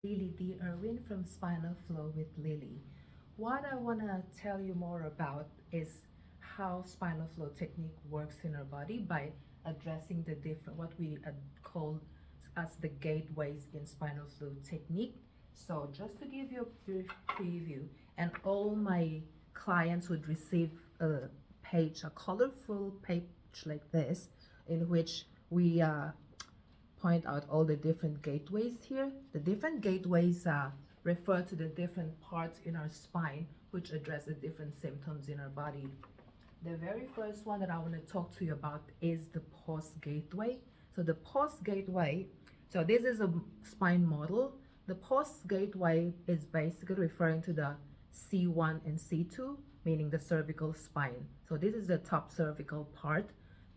Lily Dy-Irwin from Spinal Flow with Lily. What I want to tell you more about is how spinal flow technique works in our body by addressing the different, what we call as the gateways in spinal flow technique. So just to give you a brief preview, and all my clients would receive a page, a colorful page like this, in which we point out all the different gateways here. The different gateways refer to the different parts in our spine which address the different symptoms in our body. The very first one that I want to talk to you about is the pause gateway. So the pause gateway, so this is a spine model. The pause gateway is basically referring to the C1 and C2, meaning the cervical spine. So this is the top cervical part,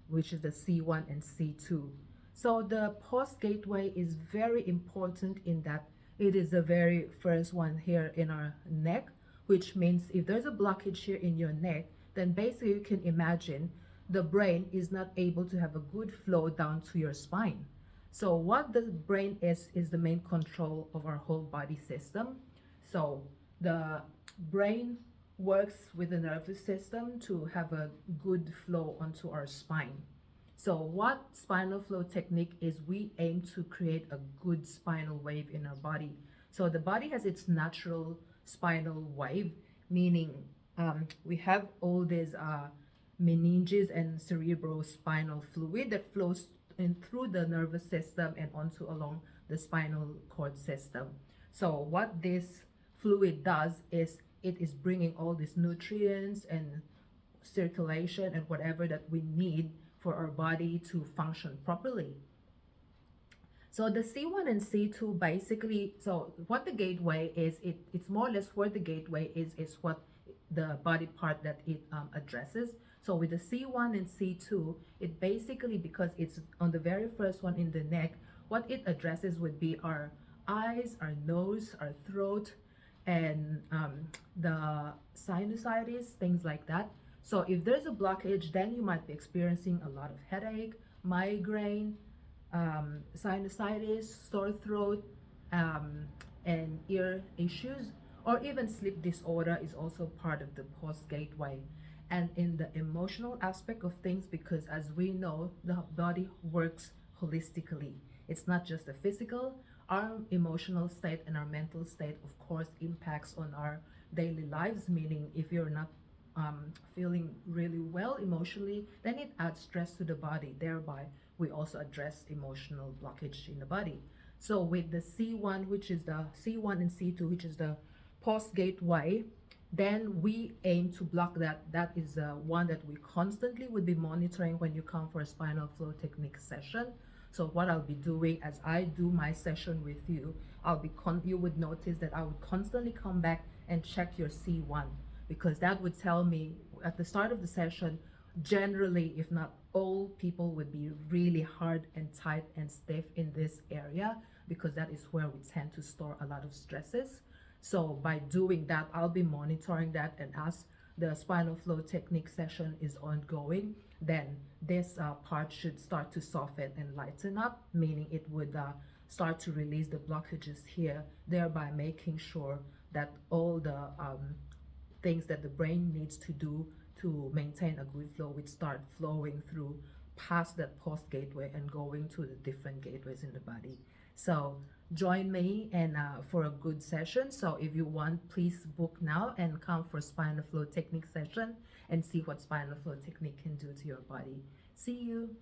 which is the C1 and C2. So the pause gateway is very important in that it is the very first one here in our neck, which means if there's a blockage here in your neck, then basically you can imagine the brain is not able to have a good flow down to your spine. So what the brain is the main control of our whole body system. So the brain works with the nervous system to have a good flow onto our spine. So what spinal flow technique is, we aim to create a good spinal wave in our body. So the body has its natural spinal wave, meaning we have all these meninges and cerebrospinal fluid that flows in through the nervous system and onto along the spinal cord system. So what this fluid does is it is bringing all these nutrients and circulation and whatever that we need for our body to function properly. So the C1 and C2 basically, so what the gateway is, it's more or less where the gateway is what the body part that it addresses. So with the C1 and C2, it basically, because it's on the very first one in the neck, what it addresses would be our eyes, our nose, our throat, and the sinusitis, things like that. So if there's a blockage, then you might be experiencing a lot of headache, migraine, sinusitis, sore throat, and ear issues, or even sleep disorder is also part of the pause gateway. And in the emotional aspect of things, because as we know, the body works holistically. It's not just the physical. Our emotional state and our mental state, of course, impacts on our daily lives, meaning if you're not feeling really well emotionally, then it adds stress to the body. Thereby, we also address emotional blockage in the body. So with the C1, which is the C1 and C2, which is the pause gateway, then we aim to block that. That is the one that we constantly would be monitoring when you come for a spinal flow technique session. So what I'll be doing as I do my session with you, you would notice that I would constantly come back and check your C1, because that would tell me at the start of the session, generally, if not all people would be really hard and tight and stiff in this area, because that is where we tend to store a lot of stresses. So by doing that, I'll be monitoring that, and as the spinal flow technique session is ongoing, then this part should start to soften and lighten up, meaning it would start to release the blockages here, thereby making sure that all the things that the brain needs to do to maintain a good flow would start flowing through past that pause gateway and going to the different gateways in the body. So join me and for a good session. So if you want, please book now and come for spinal flow technique session and see what spinal flow technique can do to your body. See you.